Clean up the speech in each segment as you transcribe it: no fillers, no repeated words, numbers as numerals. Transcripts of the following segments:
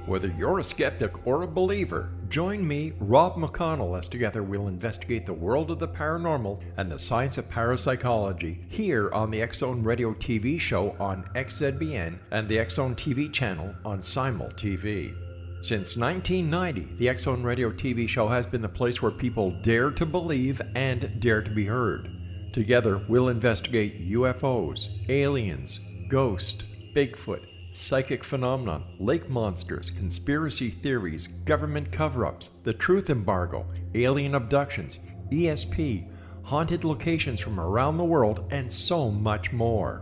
Whether you're a skeptic or a believer, join me, Rob McConnell, as together we'll investigate the world of the paranormal and the science of parapsychology here on the X-Zone Radio TV show on XZBN and the X-Zone TV channel on Simul TV. Since 1990, the X-Zone Radio TV show has been the place where people dare to believe and dare to be heard. Together, we'll investigate UFOs, aliens, ghosts, Bigfoot, psychic phenomenon, lake monsters, conspiracy theories, government cover-ups, the truth embargo, alien abductions, ESP, haunted locations from around the world, and so much more.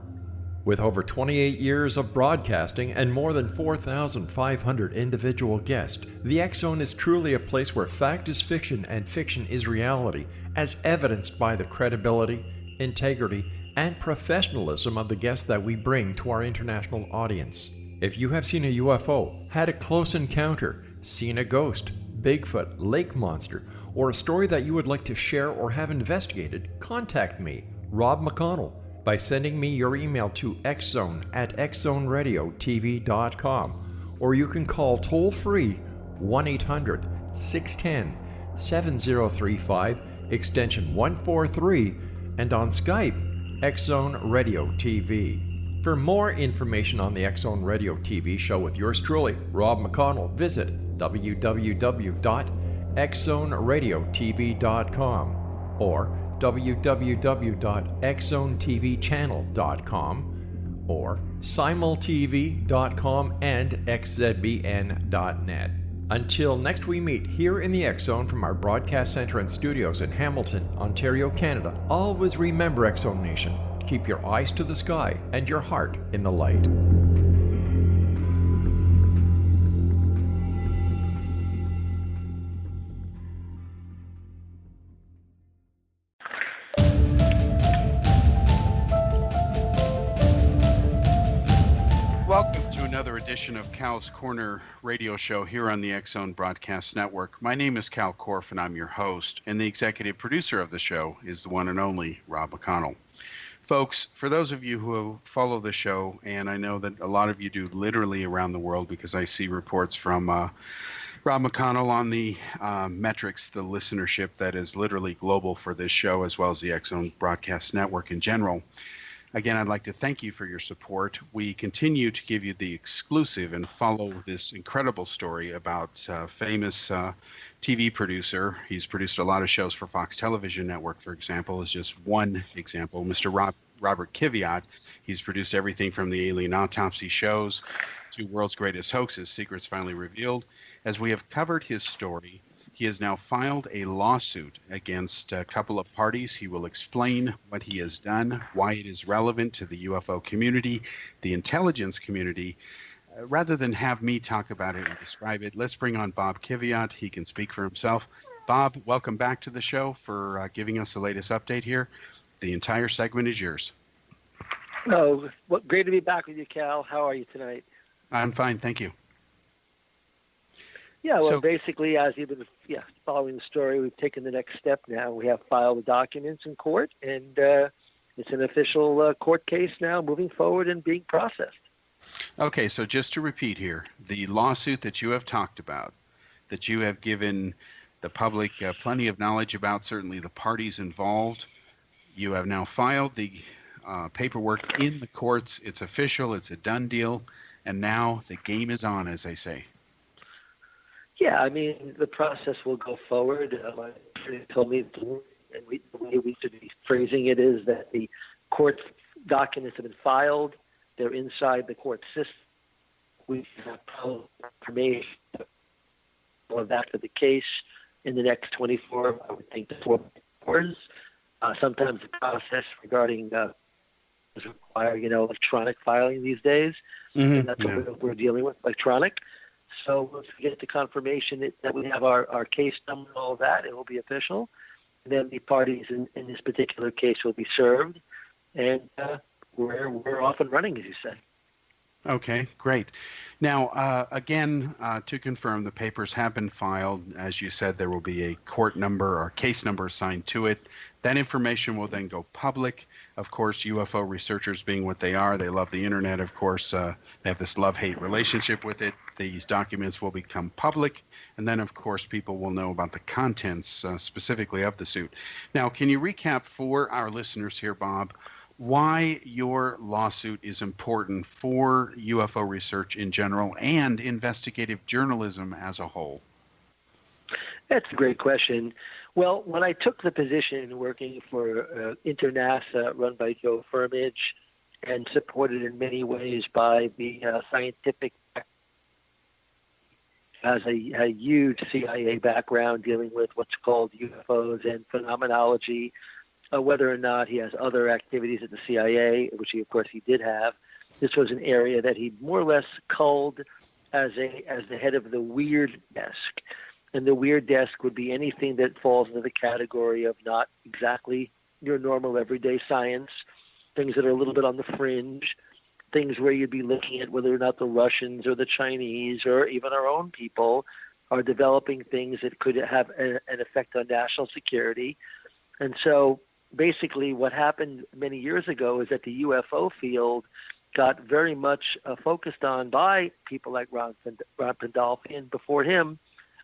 With over 28 years of broadcasting and more than 4,500 individual guests, the X-Zone is truly a place where fact is fiction and fiction is reality, as evidenced by the credibility, integrity, and professionalism of the guests that we bring to our international audience. If you have seen a UFO, had a close encounter, seen a ghost, Bigfoot, lake monster, or a story that you would like to share or have investigated, contact me, Rob McConnell, by sending me your email to xzone@xzoneradiotv.com, or you can call toll-free 1-800-610-7035, extension 143, and on Skype, X-Zone Radio TV. For more information on the X-Zone Radio TV show with yours truly, Rob McConnell, visit www.xzoneradiotv.com or www.xzonetvchannel.com or simultv.com and xzbn.net. Until next we meet here in the X-Zone from our broadcast center and studios in Hamilton, Ontario, Canada, always remember, X-Zone Nation, keep your eyes to the sky and your heart in the light. Welcome to another edition of Cal's Corner radio show here on the X-Zone Broadcast Network. My name is Kal Korff, and I'm your host, and the executive producer of the show is the one and only Rob McConnell. Folks, for those of you who follow the show, and I know that a lot of you do literally around the world because I see reports from Rob McConnell on the metrics, the listenership that is literally global for this show, as well as the X-Zone Broadcast Network in general. Again, I'd like to thank you for your support. We continue to give you the exclusive and follow this incredible story about famous TV producer. He's produced a lot of shows for Fox Television Network, for example, is just one example. Mr. Robert Kiviat. He's produced everything from the alien autopsy shows to World's Greatest Hoaxes, Secrets Finally Revealed. As we have covered his story, he has now filed a lawsuit against a couple of parties. He will explain what he has done, why it is relevant to the UFO community, the intelligence community. Rather than have me talk about it and describe it, let's bring on Bob Kiviat. He can speak for himself. Bob, welcome back to the show for giving us the latest update here. The entire segment is yours. Oh, great to be back with you, Cal. How are you tonight? I'm fine, thank you. Yeah, well, basically, as you've been following the story, we've taken the next step now. We have filed the documents in court, and it's an official court case now moving forward and being processed. Okay, so just to repeat here, the lawsuit that you have talked about, that you have given the public plenty of knowledge about, certainly the parties involved, you have now filed the paperwork in the courts. It's official, it's a done deal, and now the game is on, as they say. Yeah, I mean, the process will go forward. My attorney told me, and the way we should be phrasing it is that the court documents have been filed. They're inside the court system. We have information going back to the case in the next 24, I would think, to 4 hours. Sometimes the process regarding require, electronic filing these days. Mm-hmm. And that's what we're dealing with, electronic. So once we get the confirmation that we have our case number and all of that, it will be official. And then the parties in this particular case will be served. And we're off and running, as you said. Okay, great. Now, again, to confirm, the papers have been filed. As you said, there will be a court number or case number assigned to it. That information will then go public. Of course, UFO researchers being what they are, they love the internet, of course. They have this love-hate relationship with it. These documents will become public, and then, of course, people will know about the contents specifically of the suit. Now, can you recap for our listeners here, Bob, why your lawsuit is important for UFO research in general and investigative journalism as a whole? That's a great question. Well, when I took the position working for InterNASA, run by Joe Firmage, and supported in many ways by the scientific, has a huge CIA background dealing with what's called UFOs and phenomenology, whether or not he has other activities at the CIA, which he, of course, he did have. This was an area that he more or less culled as the head of the weird desk. And the weird desk would be anything that falls into the category of not exactly your normal everyday science, things that are a little bit on the fringe, things where you'd be looking at whether or not the Russians or the Chinese or even our own people are developing things that could have an effect on national security. And so basically what happened many years ago is that the UFO field got very much focused on by people like Ron Pandolfi, and before him,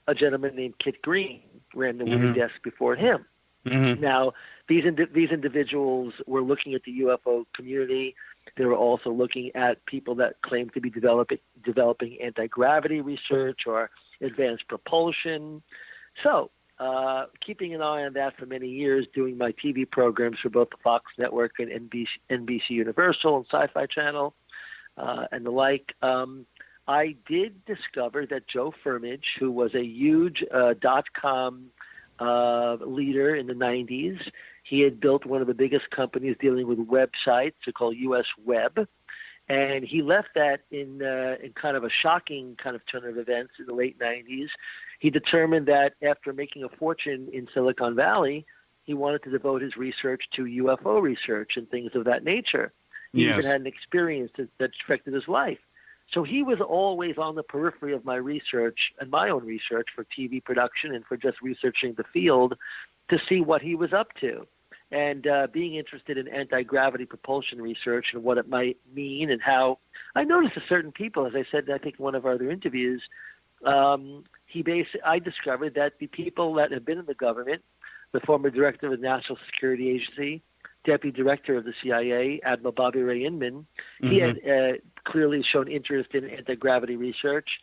a gentleman named Kit Green ran the weird desk before him. Now, these individuals were looking at the UFO community. They were also looking at people that claimed to be developing anti-gravity research or advanced propulsion. So, keeping an eye on that for many years, doing my TV programs for both the Fox Network and NBC Universal and Sci-Fi Channel and the like, I did discover that Joe Firmage, who was a huge .com leader in the 90s, he had built one of the biggest companies dealing with websites, called US Web, and he left that in kind of a shocking kind of turn of events in the late 90s. He determined that after making a fortune in Silicon Valley, he wanted to devote his research to UFO research and things of that nature. He even had an experience that affected his life. So he was always on the periphery of my research and my own research for TV production and for just researching the field to see what he was up to. And being interested in anti-gravity propulsion research and what it might mean and how I noticed that certain people, as I said, I think in one of our other interviews, I discovered that the people that have been in the government, the former director of the National Security Agency, deputy director of the CIA, Admiral Bobby Ray Inman, he had clearly shown interest in anti-gravity research.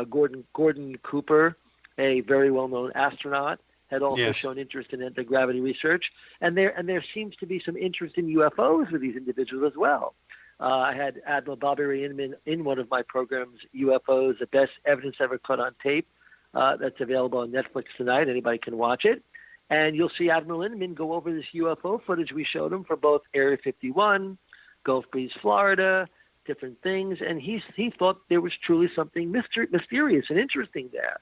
Gordon Cooper, a very well-known astronaut, had also shown interest in anti-gravity research, and there seems to be some interest in UFOs with these individuals as well. I had Admiral Bobby Ray Inman in one of my programs, UFOs, the best evidence ever caught on tape. That's available on Netflix tonight. Anybody can watch it. And you'll see Admiral Inman go over this UFO footage we showed him for both Area 51, Gulf Breeze, Florida, different things. And he thought there was truly something mysterious and interesting there.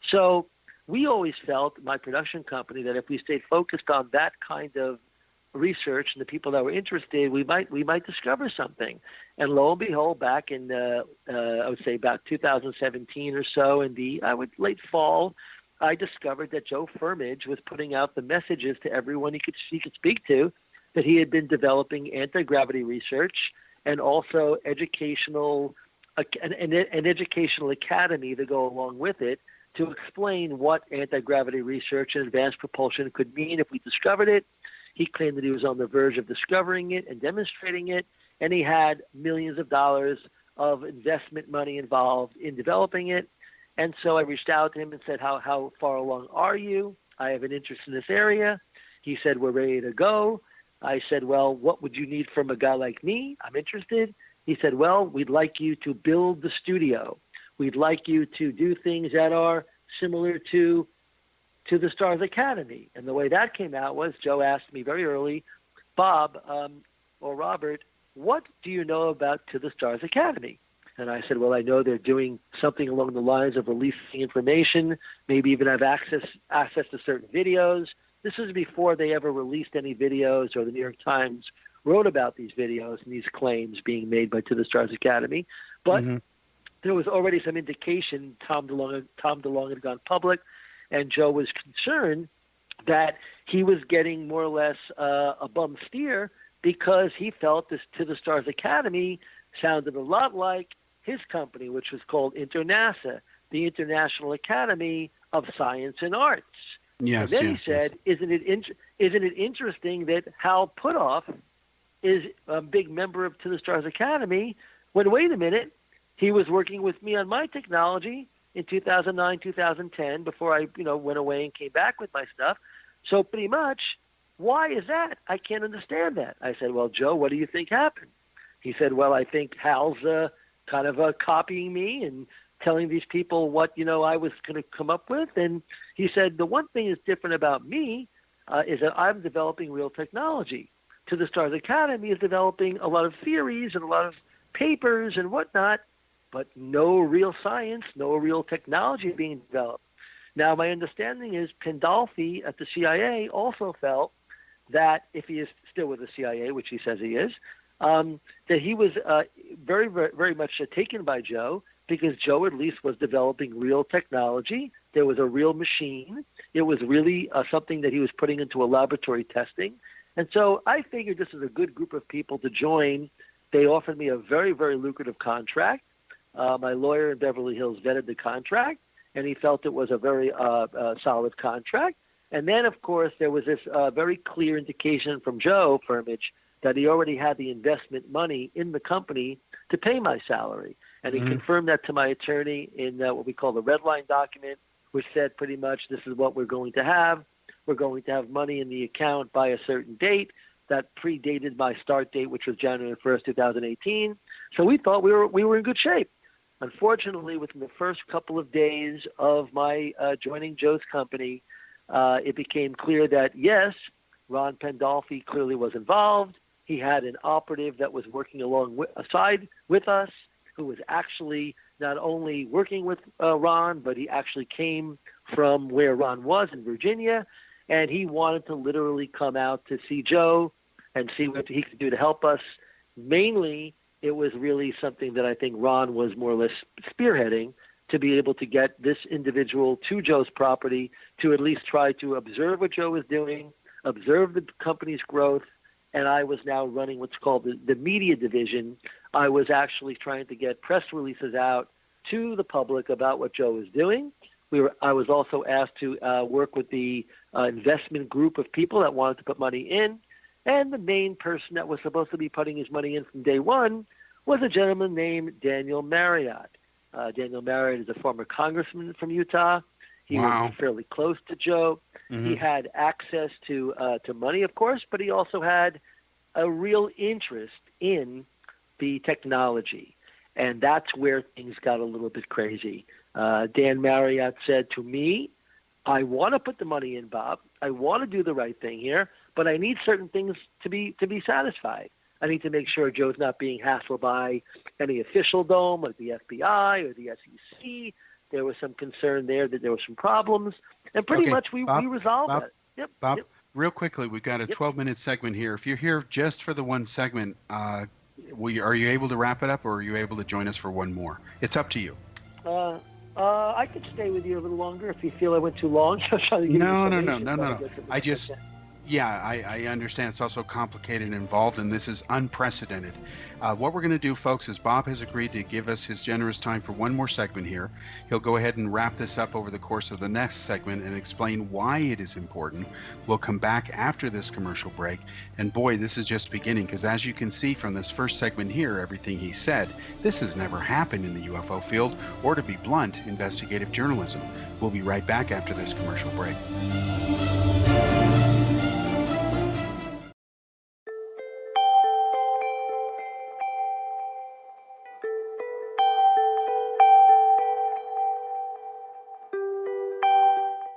So we always felt, my production company, that if we stayed focused on that kind of research and the people that were interested, we might discover something. And lo and behold, back in I would say about 2017 or so, in the late fall, I discovered that Joe Firmage was putting out the messages to everyone he could speak to, that he had been developing anti-gravity research and also an educational academy to go along with it to explain what anti-gravity research and advanced propulsion could mean if we discovered it. He claimed that he was on the verge of discovering it and demonstrating it, and he had millions of dollars of investment money involved in developing it. And so I reached out to him and said, how far along are you? I have an interest in this area. He said, we're ready to go. I said, well, what would you need from a guy like me? I'm interested. He said, well, we'd like you to build the studio. We'd like you to do things that are similar to the Stars Academy. And the way that came out was Joe asked me very early, Bob or Robert, what do you know about To the Stars Academy? And I said, well, I know they're doing something along the lines of releasing information, maybe even have access to certain videos. This is before they ever released any videos or the New York Times wrote about these videos and these claims being made by To the Stars Academy. But there was already some indication Tom DeLonge had gone public, and Joe was concerned that he was getting more or less a bum steer because he felt this To the Stars Academy sounded a lot like his company, which was called InterNASA, the International Academy of Science and Arts. Yes, and then yes, he said, yes. isn't it interesting that Hal Puthoff is a big member of To the Stars Academy when, wait a minute, he was working with me on my technology in 2009, 2010, before I went away and came back with my stuff. So pretty much, why is that? I can't understand that. I said, well, Joe, what do you think happened? He said, well, I think Hal's kind of copying me and telling these people what, I was going to come up with. And he said, the one thing that's different about me is that I'm developing real technology. To the Stars Academy is developing a lot of theories and a lot of papers and whatnot, but no real science, no real technology being developed. Now, my understanding is Pandolfi at the CIA also felt that if he is still with the CIA, which he says he is, that he was very, very, very much taken by Joe, because Joe at least was developing real technology. There was a real machine. It was really something that he was putting into a laboratory testing. And so I figured this is a good group of people to join. They offered me a very, very lucrative contract. My lawyer in Beverly Hills vetted the contract, and he felt it was a very solid contract. And then, of course, there was this very clear indication from Joe Firmage that he already had the investment money in the company to pay my salary. And he confirmed that to my attorney in what we call the red line document, which said pretty much this is what we're going to have. We're going to have money in the account by a certain date that predated my start date, which was January 1st, 2018. So we thought we were in good shape. Unfortunately, within the first couple of days of my joining Joe's company, it became clear that, yes, Ron Pandolfi clearly was involved. He had an operative that was working aside with us, who was actually not only working with Ron, but he actually came from where Ron was in Virginia, and he wanted to literally come out to see Joe and see what he could do to help us. Mainly, it was really something that I think Ron was more or less spearheading, to be able to get this individual to Joe's property to at least try to observe what Joe was doing, observe the company's growth, and I was now running what's called the media division. I was actually trying to get press releases out to the public about what Joe was doing. I was also asked to work with the investment group of people that wanted to put money in, and the main person that was supposed to be putting his money in from day one was a gentleman named Daniel Marriott. Daniel Marriott is a former congressman from Utah. He was fairly close to Joe. He had access to money, of course, but he also had a real interest in the technology. And that's where things got a little bit crazy. Dan Marriott said to me, I want to put the money in, Bob. I want to do the right thing here, but I need certain things to be satisfied. I need to make sure Joe's not being hassled by any official dome like the FBI or the SEC. There was some concern there that there were some problems, and pretty much we resolved that. Yep. Bob, real quickly, we've got a 12-minute segment here. If you're here just for the one segment, are you able to wrap it up, or are you able to join us for one more? It's up to you. I could stay with you a little longer if you feel I went too long. I understand it's also complicated and involved, and this is unprecedented. What we're going to do, folks, is Bob has agreed to give us his generous time for one more segment here. He'll go ahead and wrap this up over the course of the next segment and explain why it is important. We'll come back after this commercial break. And boy, this is just beginning, because as you can see from this first segment here, everything he said, this has never happened in the UFO field, or to be blunt, investigative journalism. We'll be right back after this commercial break.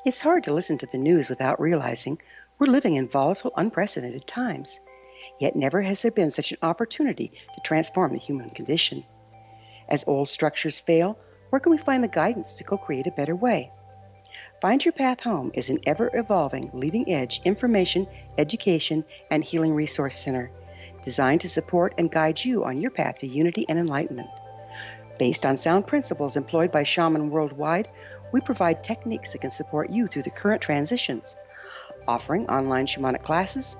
It's hard to listen to the news without realizing we're living in volatile, unprecedented times. Yet never has there been such an opportunity to transform the human condition. As old structures fail, where can we find the guidance to co-create a better way? Find Your Path Home is an ever-evolving, leading-edge information, education, and healing resource center designed to support and guide you on your path to unity and enlightenment. Based on sound principles employed by shaman worldwide, we provide techniques that can support you through the current transitions, offering online shamanic classes,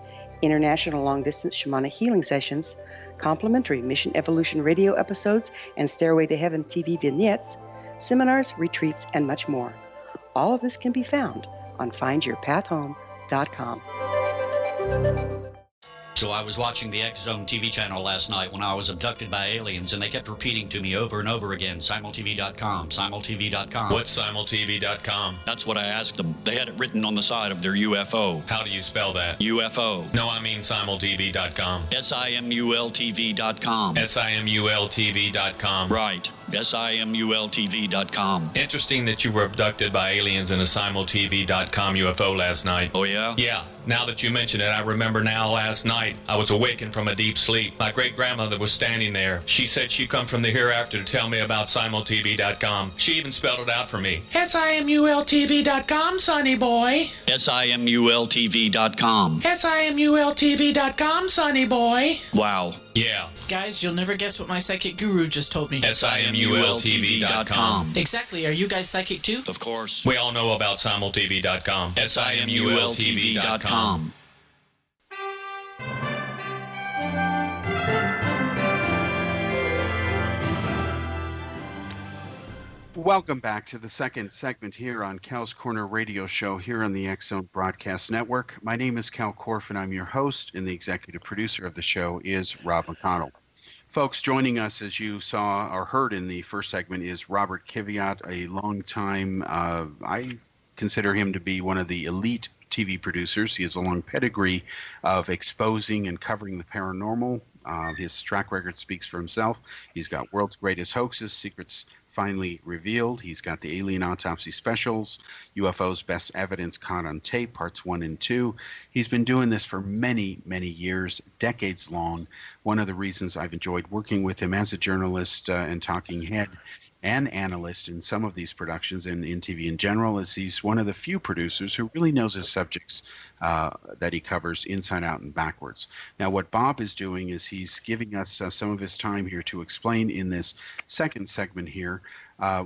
international long-distance shamanic healing sessions, complimentary Mission Evolution radio episodes and Stairway to Heaven TV vignettes, seminars, retreats, and much more. All of this can be found on findyourpathhome.com. So I was watching the X Zone TV channel last night when I was abducted by aliens, and they kept repeating to me over and over again, simultv.com, simultv.com. What's simultv.com? That's what I asked them. They had it written on the side of their UFO. How do you spell that? UFO. No, I mean simultv.com. simultv.com. simultv.com. Right. simultv.com. Interesting that you were abducted by aliens in a simultv.com UFO last night. Oh, yeah? Yeah. Now that you mention it, I remember now last night I was awakened from a deep sleep. My great-grandmother was standing there. She said she'd come from the hereafter to tell me about simultv.com. She even spelled it out for me. simultv.com, sonny boy. simultv.com. simultv.com, sonny boy. Wow. Yeah. Guys, you'll never guess what my psychic guru just told me. simultv.com. Exactly. Are you guys psychic too? Of course. We all know about simultv.com. simultv.com. Welcome back to the second segment here on Cal's Corner Radio Show here on the X Zone Broadcast Network. My name is Kal Korff, and I'm your host, and the executive producer of the show is Rob McConnell. Folks, joining us, as you saw or heard in the first segment, is Robert Kiviat, a long-time, I consider him to be one of the elite TV producers. He has a long pedigree of exposing and covering the paranormal. His track record speaks for himself. He's got World's Greatest Hoaxes, Secrets Finally Revealed. He's got the Alien Autopsy Specials, UFO's Best Evidence Caught on Tape, Parts 1 and 2. He's been doing this for many, many years, decades long. One of the reasons I've enjoyed working with him as a journalist and talking head and analyst in some of these productions and in TV in general is he's one of the few producers who really knows his subjects that he covers inside out and backwards. Now, what Bob is doing is he's giving us some of his time here to explain in this second segment here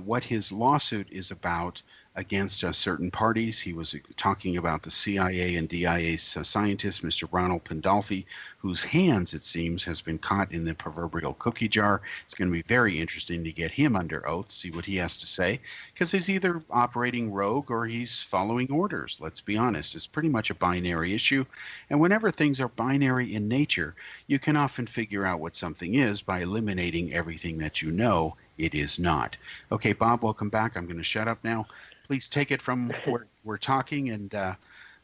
what his lawsuit is about against certain parties. He was talking about the CIA and DIA scientist, Mr. Ronald Pandolfi, whose hands, it seems, has been caught in the proverbial cookie jar. It's going to be very interesting to get him under oath, see what he has to say, because he's either operating rogue or he's following orders. Let's be honest. It's pretty much a binary issue. And whenever things are binary in nature, you can often figure out what something is by eliminating everything that you know it is not. Okay, Bob, welcome back. I'm going to shut up now. Please take it from where we're talking, and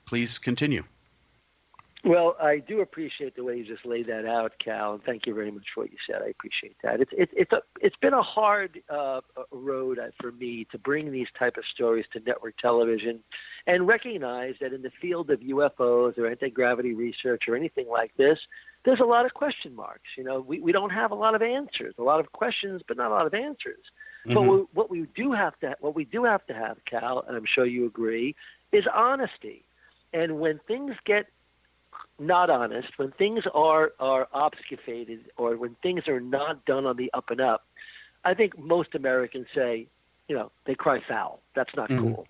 please continue. Well, I do appreciate the way you just laid that out, Cal, and thank you very much for what you said. I appreciate that. It's been a hard road for me to bring these type of stories to network television and recognize that in the field of UFOs or anti-gravity research or anything like this, there's a lot of question marks. You know, we don't have a lot of answers, a lot of questions, but not a lot of answers. But what we do have to have, Cal, and I'm sure you agree, is honesty. And when things get not honest, when things are obfuscated, or when things are not done on the up and up, I think most Americans say, you know, they cry foul. That's not cool.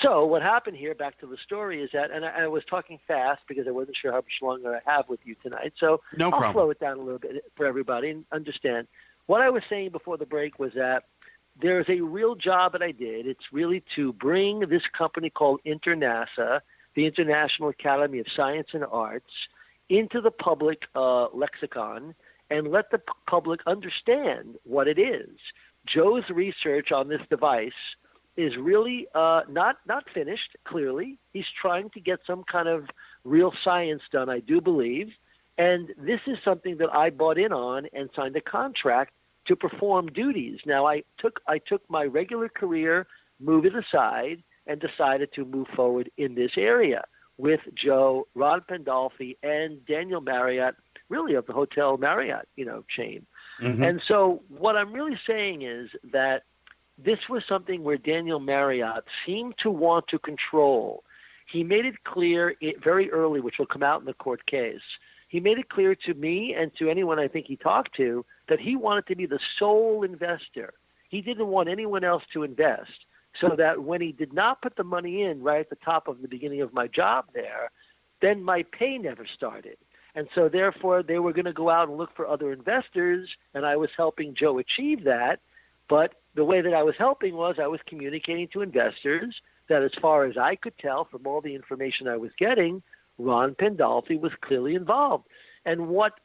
So what happened here, back to the story, is that, and I was talking fast because I wasn't sure how much longer I have with you tonight, so I'll slow it down a little bit for everybody and understand. What I was saying before the break was that there's a real job that I did. It's really to bring this company called InterNASA, the International Academy of Science and Arts, into the public lexicon and let the public understand what it is. Joe's research on this device is really not finished, clearly. He's trying to get some kind of real science done, I do believe. And this is something that I bought in on and signed a contract to perform duties. Now, I took my regular career, moved it aside, and decided to move forward in this area with Joe, Ron Pandolfi, and Daniel Marriott, really of the Hotel Marriott, chain. And so what I'm really saying is that this was something where Daniel Marriott seemed to want to control. He made it clear very early, which will come out in the court case. He made it clear to me and to anyone I think he talked to that he wanted to be the sole investor. He didn't want anyone else to invest, so that when he did not put the money in right at the top of the beginning of my job there, then my pay never started. And so therefore they were going to go out and look for other investors, and I was helping Joe achieve that. But the way that I was helping was I was communicating to investors that, as far as I could tell from all the information I was getting, Ron Pandolfi was clearly involved. And what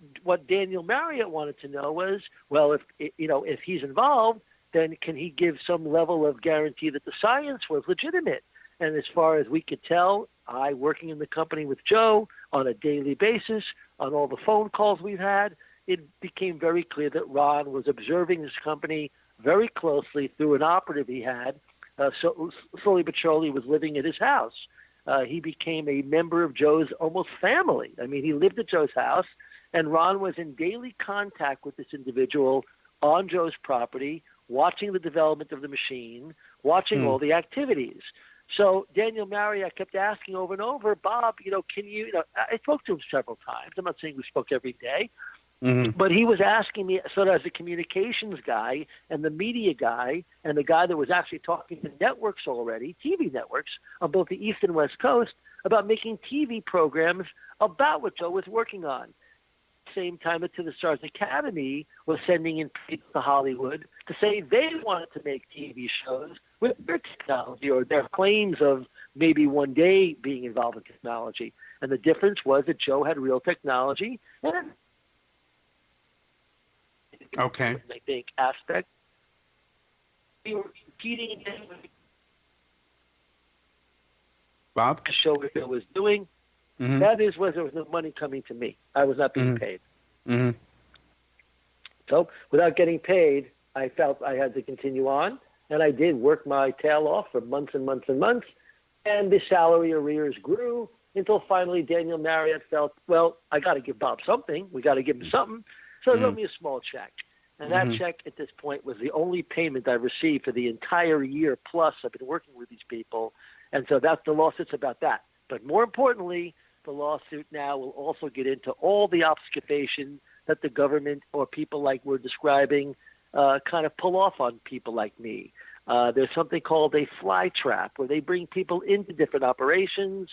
Daniel Marriott wanted to know was, well, if he's involved, then can he give some level of guarantee that the science was legitimate? And as far as we could tell, I, working in the company with Joe on a daily basis, on all the phone calls we've had, it became very clear that Ron was observing this company very closely through an operative he had. So slowly but surely was living at his house. He became a member of Joe's almost family. I mean, he lived at Joe's house, and Ron was in daily contact with this individual on Joe's property, watching the development of the machine, watching all the activities. So Daniel Marriott kept asking over and over, Bob, can you, I spoke to him several times. I'm not saying we spoke every day, but he was asking me sort of as a communications guy and the media guy and the guy that was actually talking to networks already, TV networks on both the East and West Coast, about making TV programs about what Joe was working on. Same time that To the Stars Academy was sending in people to Hollywood to say they wanted to make TV shows with their technology or their claims of maybe one day being involved in technology. And the difference was that Joe had real technology and okay. I think aspect. We were competing against Bob? the show what Joe was doing. Mm-hmm. That is, was there was no money coming to me. I was not being paid. Mm-hmm. So without getting paid, I felt I had to continue on, and I did work my tail off for months and months and months, and the salary arrears grew until finally Daniel Marriott felt, well, I got to give Bob something. We got to give him something. So he wrote me a small check, and that check at this point was the only payment I received for the entire year plus I've been working with these people, and so that's the lawsuit's about that. But more importantly, the lawsuit now will also get into all the obfuscation that the government or people like we're describing kind of pull off on people like me. There's something called a fly trap where they bring people into different operations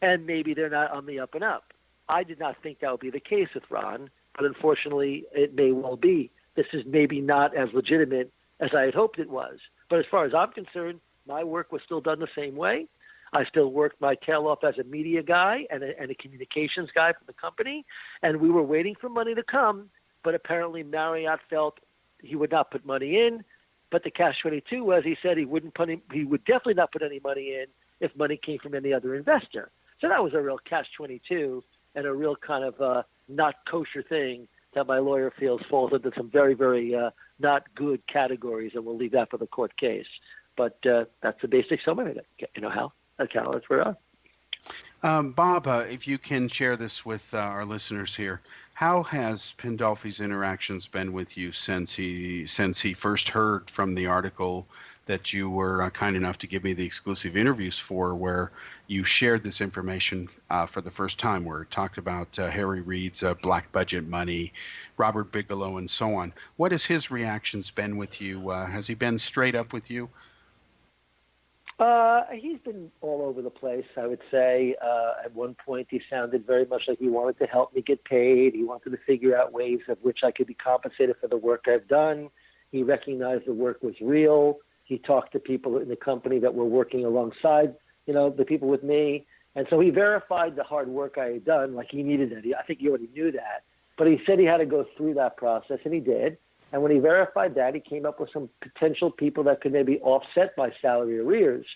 and maybe they're not on the up and up. I did not think that would be the case with Ron, but unfortunately it may well be. This is maybe not as legitimate as I had hoped it was. But as far as I'm concerned, my work was still done the same way. I still worked my tail off as a media guy and a communications guy for the company, and we were waiting for money to come, but apparently Marriott felt he would not put money in, but the catch-22 was he said he would definitely not put any money in if money came from any other investor. So that was a real catch-22 and a real kind of not kosher thing that my lawyer feels falls into some very, very not good categories, and we'll leave that for the court case. But that's the basic summary of it. Hal? Cal, that's where Bob, if you can share this with our listeners here, how has Pandolfi's interactions been with you since he first heard from the article that you were kind enough to give me the exclusive interviews for, where you shared this information for the first time, where it talked about Harry Reid's black budget money, Robert Bigelow, and so on? What has his reactions been with you? Has he been straight up with you? He's been all over the place, I would say. At one point, he sounded very much like he wanted to help me get paid. He wanted to figure out ways of which I could be compensated for the work I've done. He recognized the work was real. He talked to people in the company that were working alongside, the people with me. And so he verified the hard work I had done, like he needed that. I think he already knew that. But he said he had to go through that process, and he did. And when he verified that, he came up with some potential people that could maybe offset my salary arrears.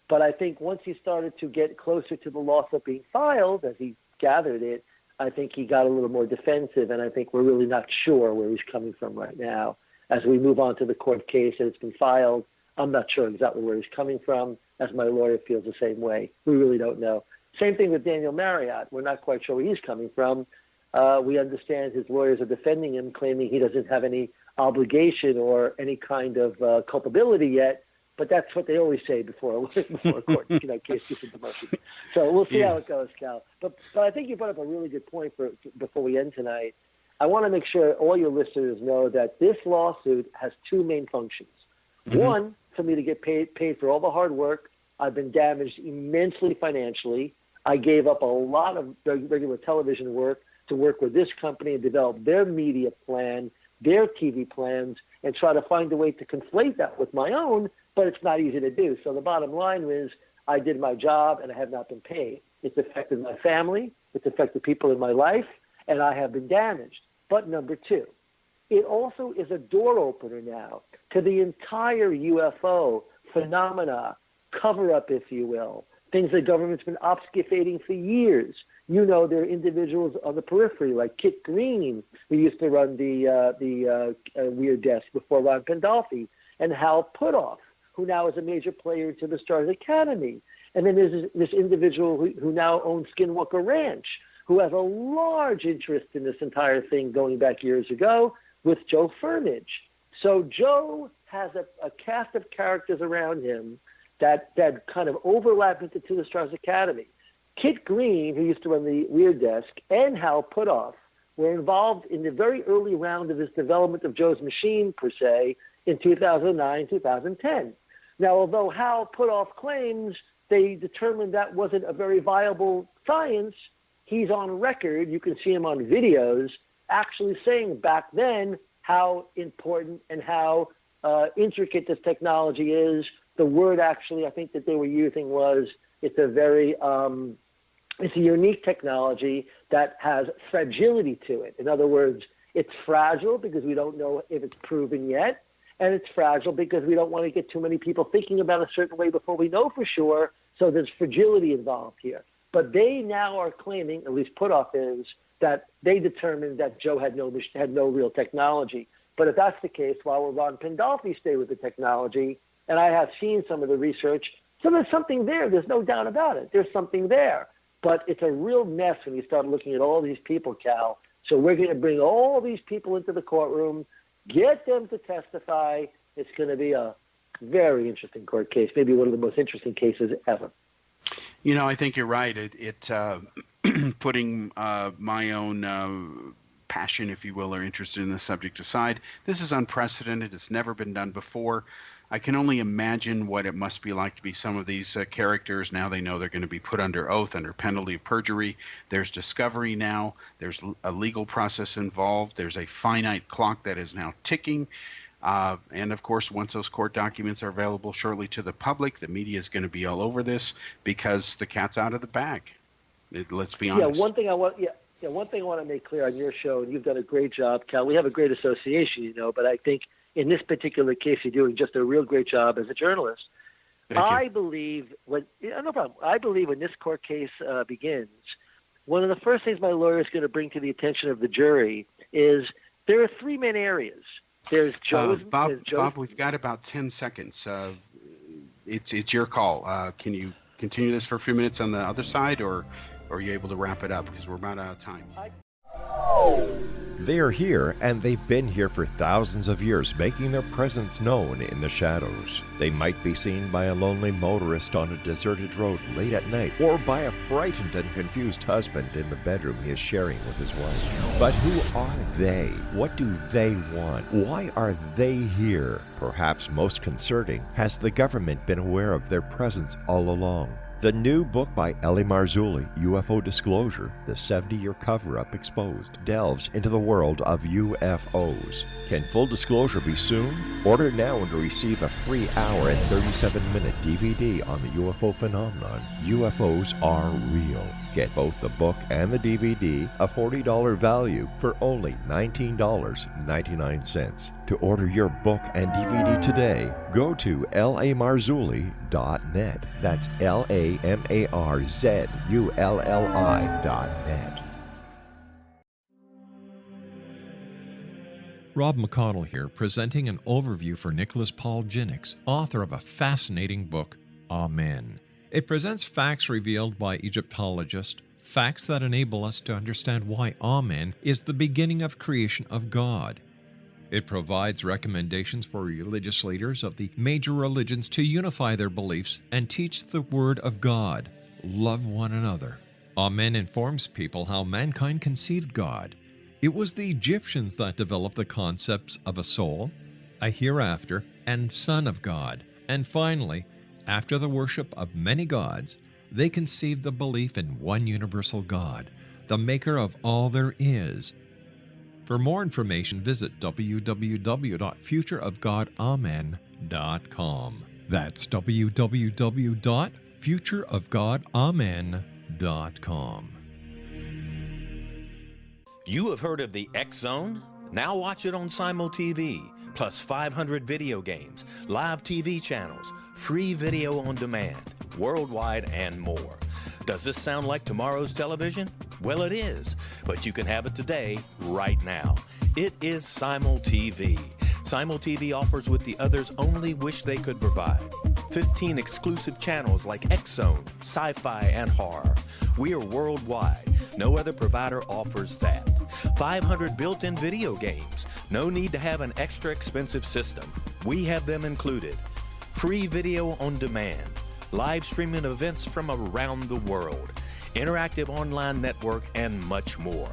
But I think once he started to get closer to the lawsuit being filed, as he gathered it, I think he got a little more defensive, and I think we're really not sure where he's coming from right now. As we move on to the court case and it's been filed, I'm not sure exactly where he's coming from, as my lawyer feels the same way. We really don't know. Same thing with Daniel Marriott. We're not quite sure where he's coming from. We understand his lawyers are defending him, claiming he doesn't have any obligation or any kind of culpability yet, but that's what they always say before a court case gets into motion. So we'll see how it goes, Cal. But I think you brought up a really good point before we end tonight. I want to make sure all your listeners know that this lawsuit has two main functions. Mm-hmm. One, for me to get paid for all the hard work. I've been damaged immensely financially. I gave up a lot of regular television work to work with this company and develop their media plan, their TV plans, and try to find a way to conflate that with my own, but it's not easy to do. So the bottom line is I did my job and I have not been paid. It's affected my family, it's affected people in my life, and I have been damaged. But number two, it also is a door opener now to the entire UFO phenomena, cover-up, if you will, things the government's been obfuscating for years. You know, there are individuals on the periphery like Kit Green, who used to run the Weird Desk before Ron Pandolfi, and Hal Puthoff, who now is a major player into the Stars Academy. And then there's this individual who now owns Skinwalker Ranch, who has a large interest in this entire thing going back years ago with Joe Furnage. So Joe has a cast of characters around him that kind of overlap into the Stars Academy. Kit Green, who used to run the Weird Desk, and Hal Puthoff were involved in the very early round of this development of Joe's machine, per se, in 2009, 2010. Now, although Hal Puthoff claims they determined that wasn't a very viable science, he's on record, you can see him on videos, actually saying back then how important and how intricate this technology is. The word actually I think that they were using was it's a unique technology that has fragility to it. In other words, it's fragile because we don't know if it's proven yet, and it's fragile because we don't want to get too many people thinking about a certain way before we know for sure, so there's fragility involved here. But they now are claiming, at least Puthoff is, that they determined that Joe had no real technology. But if that's the case, why will Ron Pandolfi stay with the technology? And I have seen some of the research. So there's something there. There's no doubt about it. There's something there. But it's a real mess when you start looking at all these people, Cal. So we're going to bring all these people into the courtroom, get them to testify. It's going to be a very interesting court case, maybe one of the most interesting cases ever. You know, I think you're right. Putting my own passion, if you will, or interest in the subject aside, this is unprecedented. It's never been done before. I can only imagine what it must be like to be some of these characters. Now they know they're going to be put under oath under penalty of perjury. There's discovery now. There's a legal process involved. There's a finite clock that is now ticking. And of course, once those court documents are available shortly to the public, the media is going to be all over this because the cat's out of the bag. Let's be honest. One thing I want to make clear on your show, and you've done a great job, Cal. We have a great association, you know, but I think in this particular case, you're doing just a real great job as a journalist. I believe when this court case begins, one of the first things my lawyer is going to bring to the attention of the jury is there are three main areas. There's Joe's. Bob, we've got about 10 seconds. It's your call. Can you continue this for a few minutes on the other side, or are you able to wrap it up because we're about out of time? They are here, and they've been here for thousands of years, making their presence known in the shadows. They might be seen by a lonely motorist on a deserted road late at night, or by a frightened and confused husband in the bedroom he is sharing with his wife. But who are they? What do they want? Why are they here? Perhaps most concerning, has the government been aware of their presence all along? The new book by L.A. Marzulli, UFO Disclosure, the 70-year cover-up exposed, delves into the world of UFOs. Can full disclosure be soon? Order now and receive a free hour and 37-minute DVD on the UFO phenomenon. UFOs are real. Get both the book and the DVD, a $40 value, for only $19.99. To order your book and DVD today, go to lamarzulli.net. That's LAMARZULLI.net. Rob McConnell here, presenting an overview for Nicholas Paul Jennings, author of a fascinating book, Amen. It presents facts revealed by Egyptologists, facts that enable us to understand why Amen is the beginning of creation of God. It provides recommendations for religious leaders of the major religions to unify their beliefs and teach the Word of God. Love one another. Amen informs people how mankind conceived God. It was the Egyptians that developed the concepts of a soul, a hereafter, and Son of God. And finally, after the worship of many gods, they conceived the belief in one universal God, the maker of all there is. For more information, visit www.futureofgodamen.com. That's www.futureofgodamen.com. You have heard of the X Zone? Now watch it on Simul TV, plus 500 video games, live TV channels, free video on demand, worldwide, and more. Does this sound like tomorrow's television? Well, it is, but you can have it today, right now. It is Simul TV. Simul TV offers what the others only wish they could provide. 15 exclusive channels like X Zone, sci-fi, and horror. We are worldwide. No other provider offers that. 500 built-in video games. No need to have an extra expensive system. We have them included. Free video on demand. Live streaming events from around the world. Interactive online network, and much more.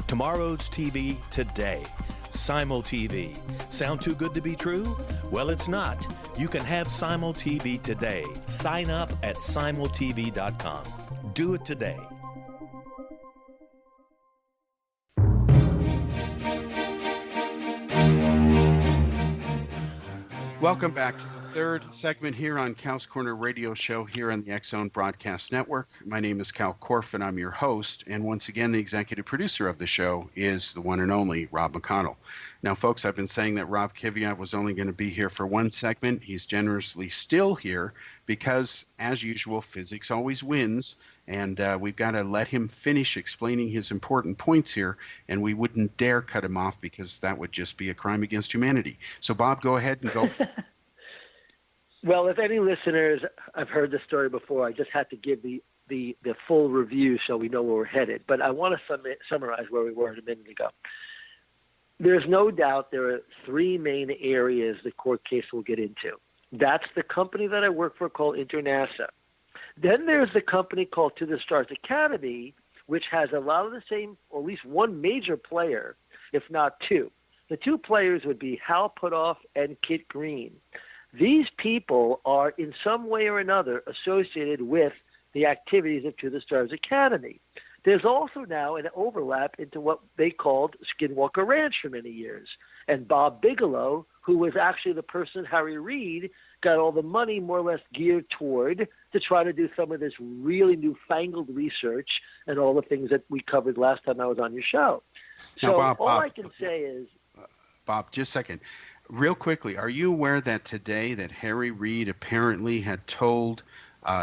Tomorrow's TV today. Simul TV. Sound too good to be true? Well, it's not. You can have Simul TV today. Sign up at simultv.com. Do it today. Welcome back to the third segment here on Kal's Corner Radio Show here on the X Zone Broadcast Network. My name is Kal Korff, and I'm your host. And once again, the executive producer of the show is the one and only Rob McConnell. Now, folks, I've been saying that Rob Kiviat was only going to be here for one segment. He's generously still here because, as usual, physics always wins. And we've got to let him finish explaining his important points here, and we wouldn't dare cut him off because that would just be a crime against humanity. So, Bob, go ahead and go. Well, if any listeners have heard this story before, I just had to give the full review so we know where we're headed. But I want to summarize where we were a minute ago. There's no doubt there are three main areas the court case will get into. That's the company that I work for called InterNASA. Then there's the company called To the Stars Academy, which has a lot of the same, or at least one major player, if not two. The two players would be Hal Puthoff and Kit Green. These people are in some way or another associated with the activities of To the Stars Academy. There's also now an overlap into what they called Skinwalker Ranch for many years. And Bob Bigelow, who was actually the person Harry Reid got all the money more or less geared toward to try to do some of this really newfangled research and all the things that we covered last time I was on your show. So now, Bob, I can say is... Bob, just a second. Real quickly, are you aware that today that Harry Reid apparently had told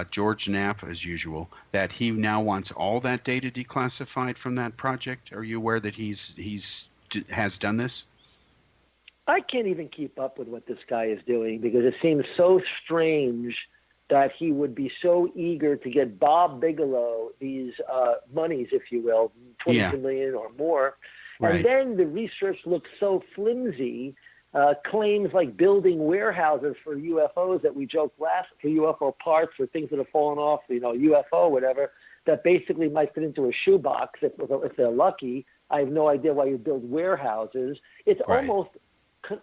George Knapp, as usual, that he now wants all that data declassified from that project? Are you aware that has done this? I can't even keep up with what this guy is doing because it seems so strange that he would be so eager to get Bob Bigelow these monies, if you will, $22 million or more. Right. And then the research looks so flimsy. Claims like building warehouses for UFOs that we joked last, for UFO parts, for things that have fallen off, UFO, whatever, that basically might fit into a shoebox if they're lucky. I have no idea why you build warehouses. It's almost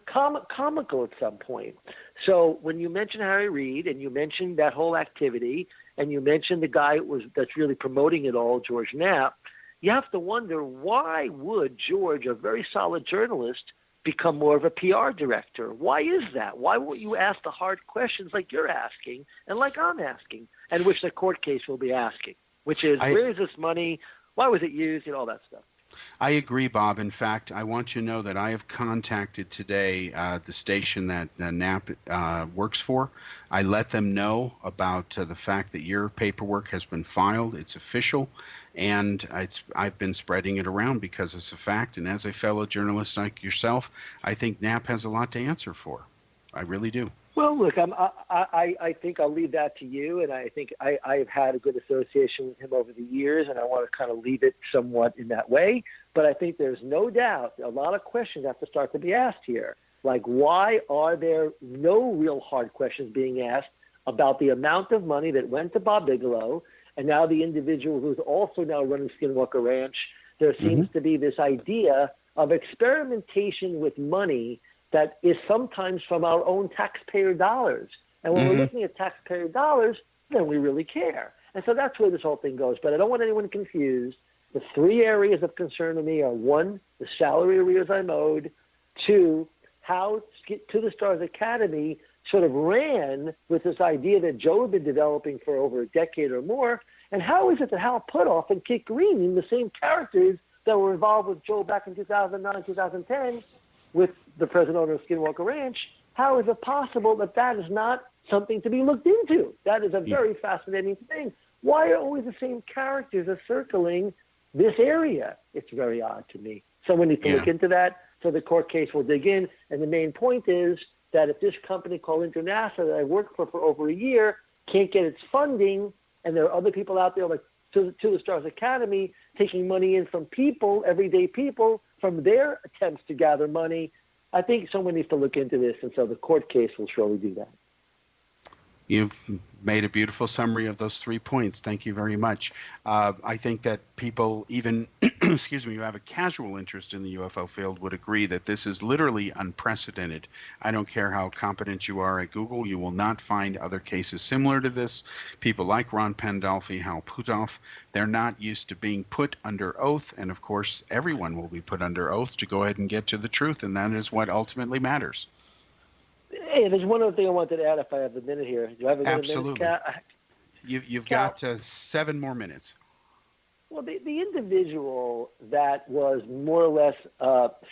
comical at some point. So when you mention Harry Reid and you mention that whole activity and you mention the guy that's really promoting it all, George Knapp, you have to wonder, why would George, a very solid journalist, become more of a PR director? Why is that? Why won't you ask the hard questions like you're asking and like I'm asking, and which the court case will be asking, which is, where is this money? Why was it used? All that stuff. I agree, Bob. In fact, I want you to know that I have contacted today the station that Knapp works for. I let them know about the fact that your paperwork has been filed. It's official, and I've been spreading it around because it's a fact. And as a fellow journalist like yourself, I think Knapp has a lot to answer for. I really do. Well, look, I think I'll leave that to you, and I think I've had a good association with him over the years, and I want to kind of leave it somewhat in that way. But I think there's no doubt a lot of questions have to start to be asked here. Like, why are there no real hard questions being asked about the amount of money that went to Bob Bigelow and now the individual who's also now running Skinwalker Ranch? There seems to be this idea of experimentation with money that is sometimes from our own taxpayer dollars. And when we're looking at taxpayer dollars, then we really care. And so that's where this whole thing goes. But I don't want anyone confused. The three areas of concern to me are: one, the salary arrears I'm owed; two, how To the Stars Academy sort of ran with this idea that Joe had been developing for over a decade or more, and how is it that Hal Puthoff and Kit Green, the same characters that were involved with Joe back in 2009, 2010, with the present owner of Skinwalker Ranch, how is it possible that that is not something to be looked into? That is a very fascinating thing. Why are always the same characters are circling this area? It's very odd to me. Someone needs to look into that, so the court case will dig in. And the main point is that if this company called International that I worked for over a year can't get its funding, and there are other people out there like To the Stars Academy taking money in from people, everyday people, from their attempts to gather money, I think someone needs to look into this, and so the court case will surely do that. You've made a beautiful summary of those 3 points. Thank you very much. I think that people, even, excuse me, who have a casual interest in the UFO field would agree that this is literally unprecedented. I don't care how competent you are at Google, you will not find other cases similar to this. People like Ron Pandolfi, Hal Puthoff, they're not used to being put under oath. And of course, everyone will be put under oath to go ahead and get to the truth. And that is what ultimately matters. Hey, there's one other thing I wanted to add if I have a minute here. Do I have a Absolutely. minute? You've got 7 more minutes. Well, the individual that was more or less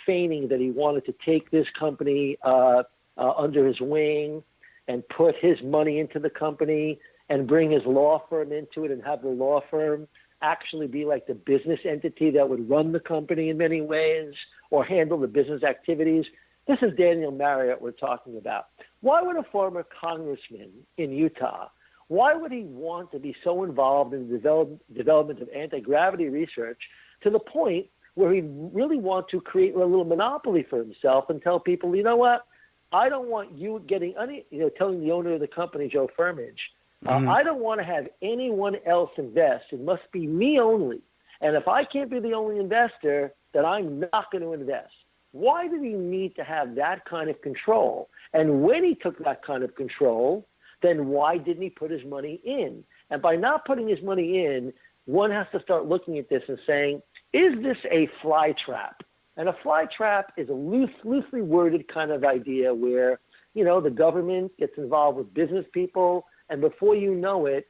feigning that he wanted to take this company under his wing and put his money into the company and bring his law firm into it and have the law firm actually be like the business entity that would run the company in many ways or handle the business activities. This is Daniel Marriott we're talking about. Why would a former congressman in Utah, why would he want to be so involved in the development of anti-gravity research to the point where he really want to create a little monopoly for himself and tell people, you know what, I don't want you getting any, telling the owner of the company, Joe Firmage, I don't want to have anyone else invest. It must be me only. And if I can't be the only investor, then I'm not going to invest. Why did he need to have that kind of control? And when he took that kind of control, then why didn't he put his money in? And by not putting his money in, one has to start looking at this and saying, is this a fly trap? And a fly trap is a loosely worded kind of idea where, the government gets involved with business people, and before you know it,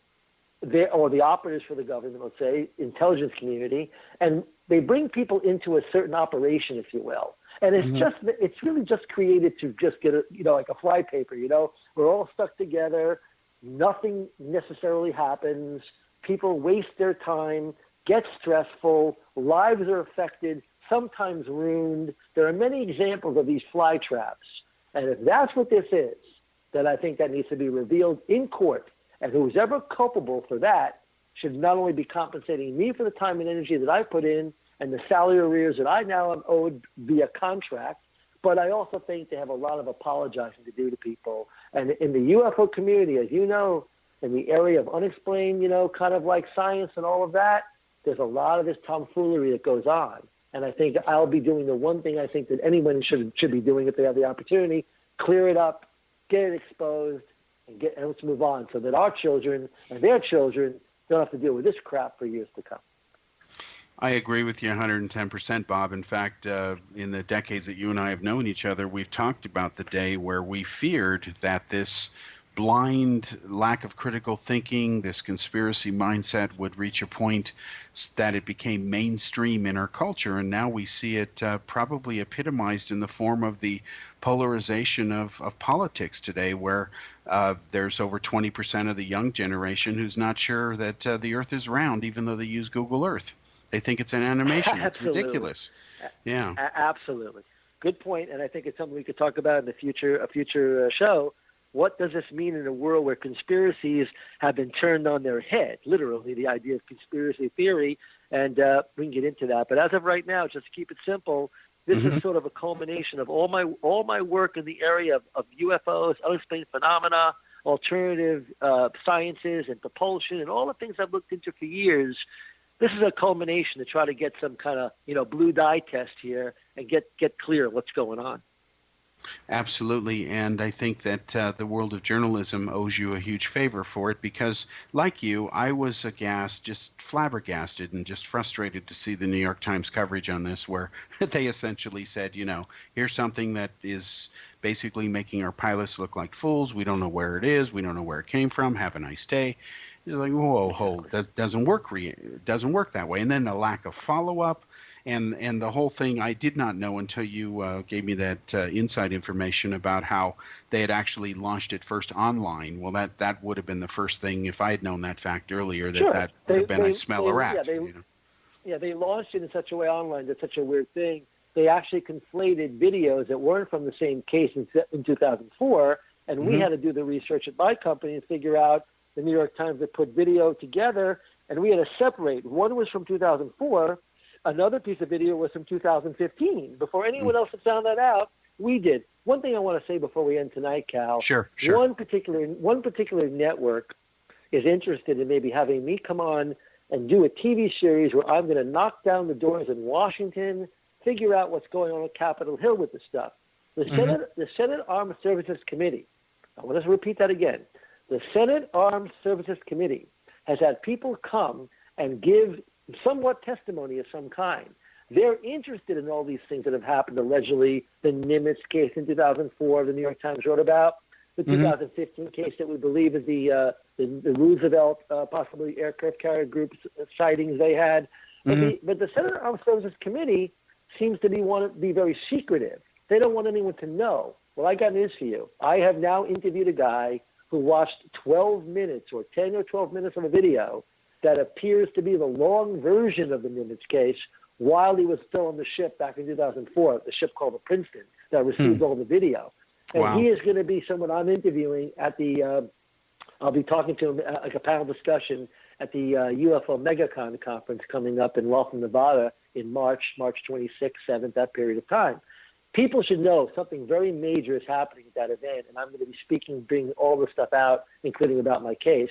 or the operatives for the government, let's say, intelligence community, and they bring people into a certain operation, if you will. And it's really just created to just get like a fly paper, we're all stuck together. Nothing necessarily happens. People waste their time, get stressful, lives are affected, sometimes ruined. There are many examples of these fly traps. And if that's what this is, then I think that needs to be revealed in court. And who's ever culpable for that should not only be compensating me for the time and energy that I put in, and the salary arrears that I now am owed via contract, but I also think they have a lot of apologizing to do to people. And in the UFO community, as you know, in the area of unexplained, kind of like science and all of that, there's a lot of this tomfoolery that goes on. And I think I'll be doing the one thing I think that anyone should be doing if they have the opportunity: clear it up, get it exposed, and let's move on so that our children and their children don't have to deal with this crap for years to come. I agree with you 110%, Bob. In fact, in the decades that you and I have known each other, we've talked about the day where we feared that this blind lack of critical thinking, this conspiracy mindset would reach a point that it became mainstream in our culture. And now we see it probably epitomized in the form of the polarization of politics today, where there's over 20% of the young generation who's not sure that the Earth is round, even though they use Google Earth. They think it's an animation. It's ridiculous. Yeah. Absolutely. Good point. And I think it's something we could talk about in the future, a future show. What does this mean in a world where conspiracies have been turned on their head? Literally, the idea of conspiracy theory. And we can get into that. But as of right now, just to keep it simple, this is sort of a culmination of all my work in the area of UFOs, unexplained phenomena, alternative sciences, and propulsion, and all the things I've looked into for years. This is a culmination to try to get some kind of, blue dye test here and get clear what's going on. Absolutely, and I think that the world of journalism owes you a huge favor for it because, like you, I was aghast, just flabbergasted, and just frustrated to see the New York Times coverage on this, where they essentially said, here's something that is basically making our pilots look like fools. We don't know where it is. We don't know where it came from. Have a nice day. You're like, whoa, hold, that doesn't work. Doesn't work that way. And then the lack of follow-up. And the whole thing, I did not know until you gave me that inside information about how they had actually launched it first online. Well, that would have been the first thing, if I had known that fact earlier, that would have been I smell a rat. Yeah, they launched it in such a way online. That's such a weird thing. They actually conflated videos that weren't from the same case in 2004, and we had to do the research at my company and figure out the New York Times that put video together, and we had to separate. One was from 2004. Another piece of video was from 2015. Before anyone else had found that out, we did. One thing I want to say before we end tonight, Cal. Sure. One particular network is interested in maybe having me come on and do a TV series where I'm going to knock down the doors in Washington, figure out what's going on Capitol Hill with the stuff. The Senate Armed Services Committee, I want to repeat that again. The Senate Armed Services Committee has had people come and give somewhat testimony of some kind. They're interested in all these things that have happened, allegedly, the Nimitz case in 2004, the New York Times wrote about, the 2015 case that we believe is the Roosevelt, possibly aircraft carrier group's sightings they had. But the Senate Armed Services Committee seems to be very secretive. They don't want anyone to know. Well, I got news for you. I have now interviewed a guy who watched 12 minutes or 10 or 12 minutes of a video that appears to be the long version of the Nimitz case while he was still on the ship back in 2004, the ship called the Princeton that received all the video. And he is going to be someone I'm interviewing at the, I'll be talking to him like a panel discussion at the UFO MegaCon conference coming up in Laughlin, Nevada in March 26th, 7th, that period of time. People should know something very major is happening at that event, and I'm going to be speaking, bringing all this stuff out, including about my case.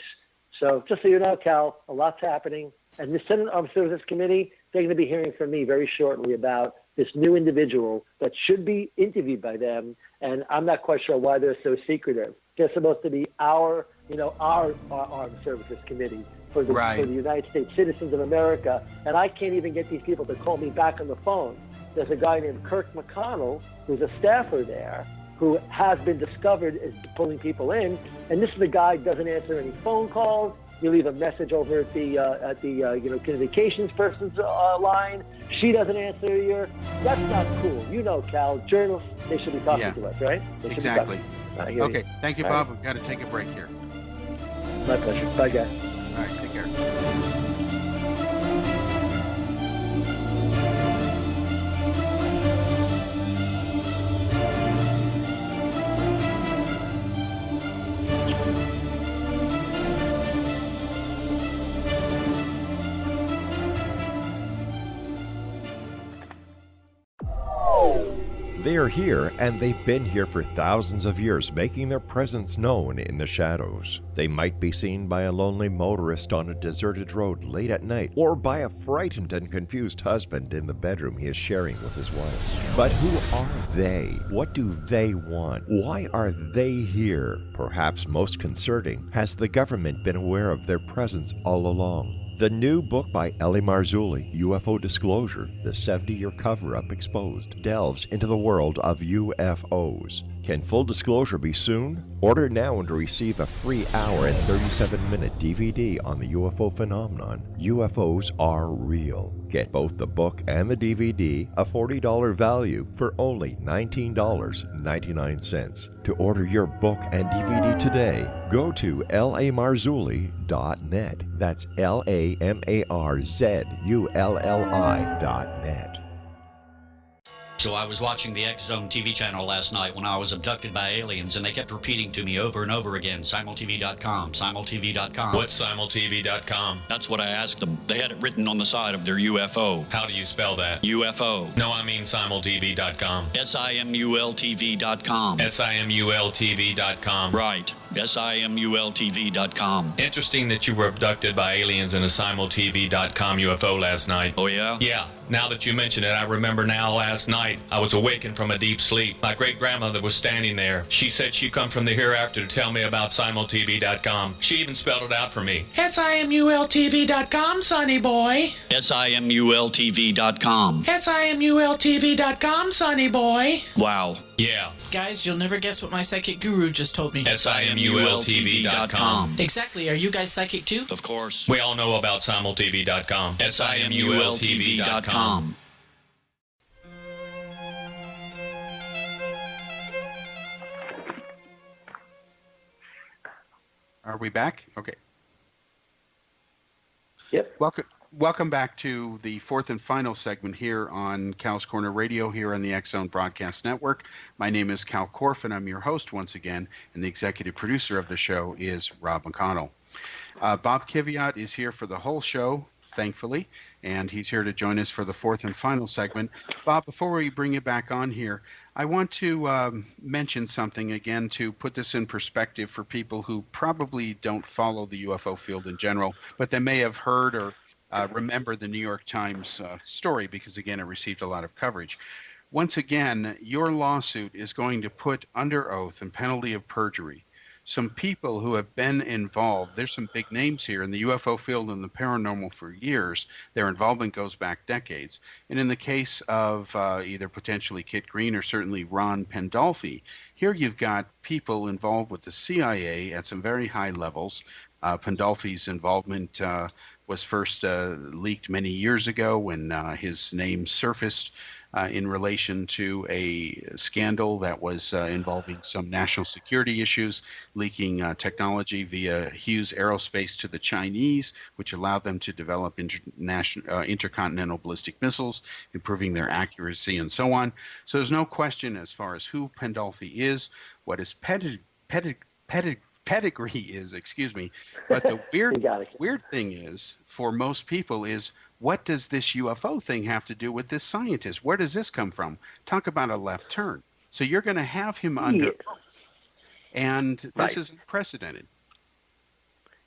So just so you know, Cal, a lot's happening. And the Senate Armed Services Committee, they're going to be hearing from me very shortly about this new individual that should be interviewed by them. And I'm not quite sure why they're so secretive. They're supposed to be our Armed Services Committee for the United States citizens of America. And I can't even get these people to call me back on the phone. There's a guy named Kirk McConnell, who's a staffer there, who has been discovered as pulling people in, and this is the guy who doesn't answer any phone calls. You leave a message over at the communications person's line. She doesn't answer you. That's not cool. Cal, journalists, they should be talking to us, right? Exactly. Okay, thank you, Bob. We've got to take a break here. My pleasure. Bye, guys. All right, take care. They are here, and they've been here for thousands of years, making their presence known in the shadows. They might be seen by a lonely motorist on a deserted road late at night, or by a frightened and confused husband in the bedroom he is sharing with his wife. But who are they? What do they want? Why are they here? Perhaps most concerning, has the government been aware of their presence all along? The new book by Ellie Marzulli, UFO Disclosure, the 70-year cover-up exposed, delves into the world of UFOs. Can full disclosure be soon? Order now and receive a free hour and 37-minute DVD on the UFO phenomenon. UFOs are real. Get both the book and the DVD, a $40 value, for only $19.99. To order your book and DVD today, go to lamarzulli.net. That's LAMARZULLI.net. So I was watching the X Zone TV channel last night when I was abducted by aliens, and they kept repeating to me over and over again, simultv.com, simultv.com. What's simultv.com? That's what I asked them. They had it written on the side of their UFO. How do you spell that? UFO. No, I mean simultv.com. simultv.com. simultv.com. Right. simultv.com. Interesting that you were abducted by aliens in a simultv.com UFO last night. Oh, yeah? Yeah. Now that you mention it, I remember now last night I was awakened from a deep sleep. My great-grandmother was standing there. She said she come from the hereafter to tell me about simultv.com. She even spelled it out for me. SIMULTV.com, sonny boy. SIMULTV.com. SIMULTV.com, sonny boy. Wow. Yeah. Guys, you'll never guess what my psychic guru just told me. SIMULTV.com. Exactly. Are you guys psychic too? Of course. We all know about simultv.com. SIMULTV.com. Are we back? Okay. Yep. Welcome back to the fourth and final segment here on Cal's Corner Radio here on the X-Zone Broadcast Network. My name is Kal Korff, and I'm your host once again, and the executive producer of the show is Rob McConnell. Bob Kiviat is here for the whole show, thankfully, and he's here to join us for the fourth and final segment. Bob, before we bring you back on here, I want to mention something again to put this in perspective for people who probably don't follow the UFO field in general, but they may have heard or remember the New York Times story because, again, it received a lot of coverage. Once again, your lawsuit is going to put under oath and penalty of perjury some people who have been involved. There's some big names here in the UFO field and the paranormal for years. Their involvement goes back decades. And in the case of either potentially Kit Green or certainly Ron Pandolfi, here you've got people involved with the CIA at some very high levels. Pandolfi's involvement was first leaked many years ago when his name surfaced in relation to a scandal that was involving some national security issues, leaking technology via Hughes Aerospace to the Chinese, which allowed them to develop intercontinental ballistic missiles, improving their accuracy and so on. So there's no question as far as who Pandolfi is, what his pedigree is, but the weird thing is, for most people, is what does this UFO thing have to do with this scientist? Where does this come from? Talk about a left turn. So you're going to have him under oath, and this is unprecedented.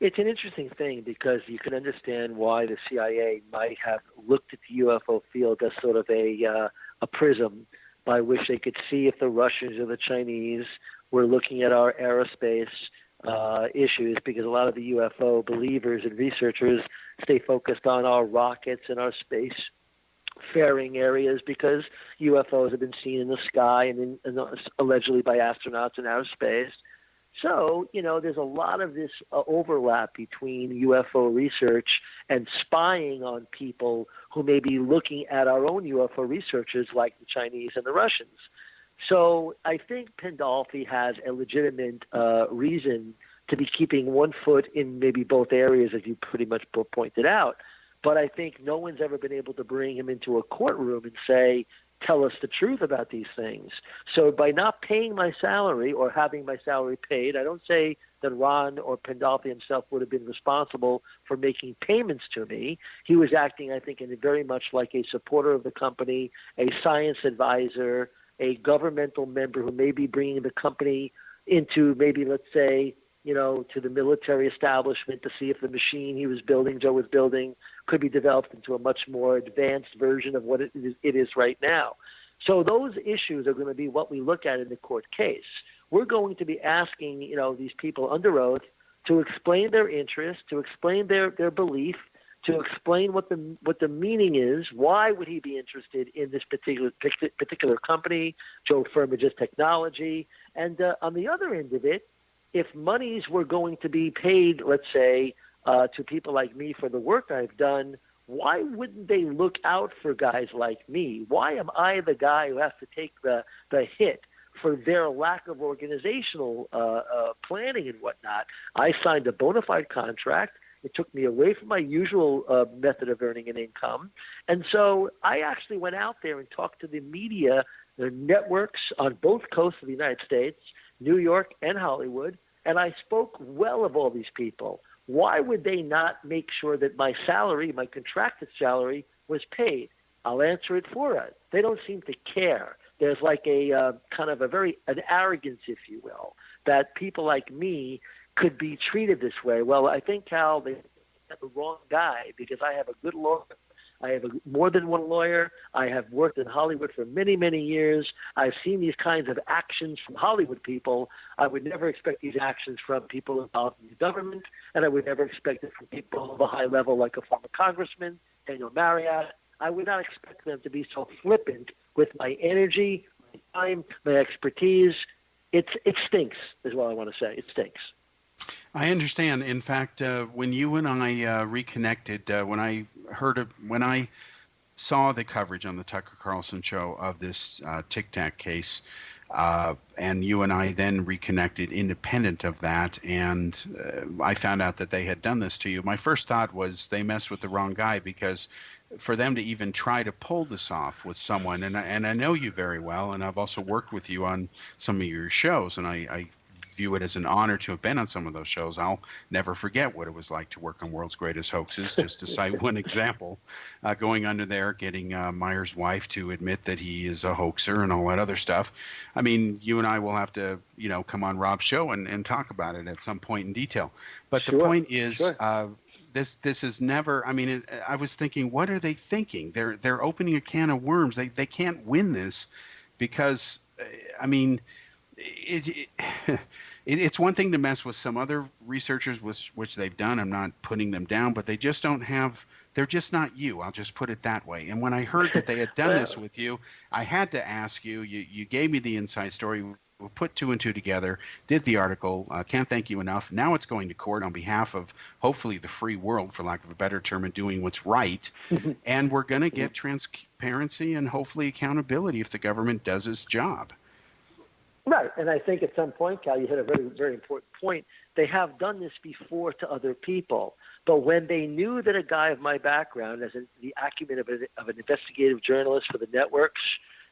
It's an interesting thing because you can understand why the CIA might have looked at the UFO field as sort of a prism by which they could see if the Russians or the Chinese were looking at our aerospace issues, because a lot of the UFO believers and researchers stay focused on our rockets and our space faring areas, because UFOs have been seen in the sky and allegedly by astronauts in outer space. So, there's a lot of this overlap between UFO research and spying on people who may be looking at our own UFO researchers like the Chinese and the Russians. So I think Pandolfi has a legitimate reason to be keeping one foot in maybe both areas, as you pretty much pointed out. But I think no one's ever been able to bring him into a courtroom and say, tell us the truth about these things. So by not paying my salary or having my salary paid, I don't say that Ron or Pandolfi himself would have been responsible for making payments to me. He was acting, I think, in very much like a supporter of the company, a science advisor, a governmental member who may be bringing the company into maybe, let's say, to the military establishment to see if the machine Joe was building, could be developed into a much more advanced version of what it is right now. So those issues are going to be what we look at in the court case. We're going to be asking, these people under oath to explain their interest, to explain their belief, to explain what the meaning is. Why would he be interested in this particular company, Joe Firmage's technology? And on the other end of it, if monies were going to be paid, let's say, to people like me for the work I've done, why wouldn't they look out for guys like me? Why am I the guy who has to take the hit for their lack of organizational planning and whatnot? I signed a bona fide contract. It took me away from my usual method of earning an income. And so I actually went out there and talked to the media, the networks on both coasts of the United States, New York and Hollywood, and I spoke well of all these people. Why would they not make sure that my salary, my contracted salary, was paid? I'll answer it for us. They don't seem to care. There's like a kind of an arrogance, if you will, that people like me could be treated this way. Well, I think, Cal, they have the wrong guy, because I have a good lawyer I have more than one lawyer. I have worked in Hollywood for many, many years. I've seen these kinds of actions from Hollywood people. I would never expect these actions from people involved in the government, and I would never expect it from people of a high level like a former congressman, Daniel Marriott. I would not expect them to be so flippant with my energy, my time, my expertise. It stinks, is what I want to say. It stinks. I understand. In fact, when you and I reconnected, when I saw the coverage on the Tucker Carlson show of this Tic Tac case, and you and I then reconnected independent of that, and I found out that they had done this to you. My first thought was they messed with the wrong guy, because for them to even try to pull this off with someone, and I know you very well, and I've also worked with you on some of your shows, and I view it as an honor to have been on some of those shows. I'll never forget what it was like to work on World's Greatest Hoaxes, just to cite one example, going under there, getting Meyer's wife to admit that he is a hoaxer and all that other stuff. I mean, you and I will have to, come on Rob's show and talk about it at some point in detail. But the point is, this is never, I was thinking, what are they thinking? They're opening a can of worms. They can't win this because, it's one thing to mess with some other researchers, which they've done. I'm not putting them down, but they just don't have, they're just not you. I'll just put it that way. And when I heard that they had done this with you, I had to ask you, you gave me the inside story. We put two and two together, did the article. Can't thank you enough. Now it's going to court on behalf of hopefully the free world, for lack of a better term, and doing what's right. And we're going to get transparency and hopefully accountability if the government does its job. Right, and I think at some point, Cal, you hit a very, very important point. They have done this before to other people, but when they knew that a guy of my background, as the acumen of an investigative journalist for the networks,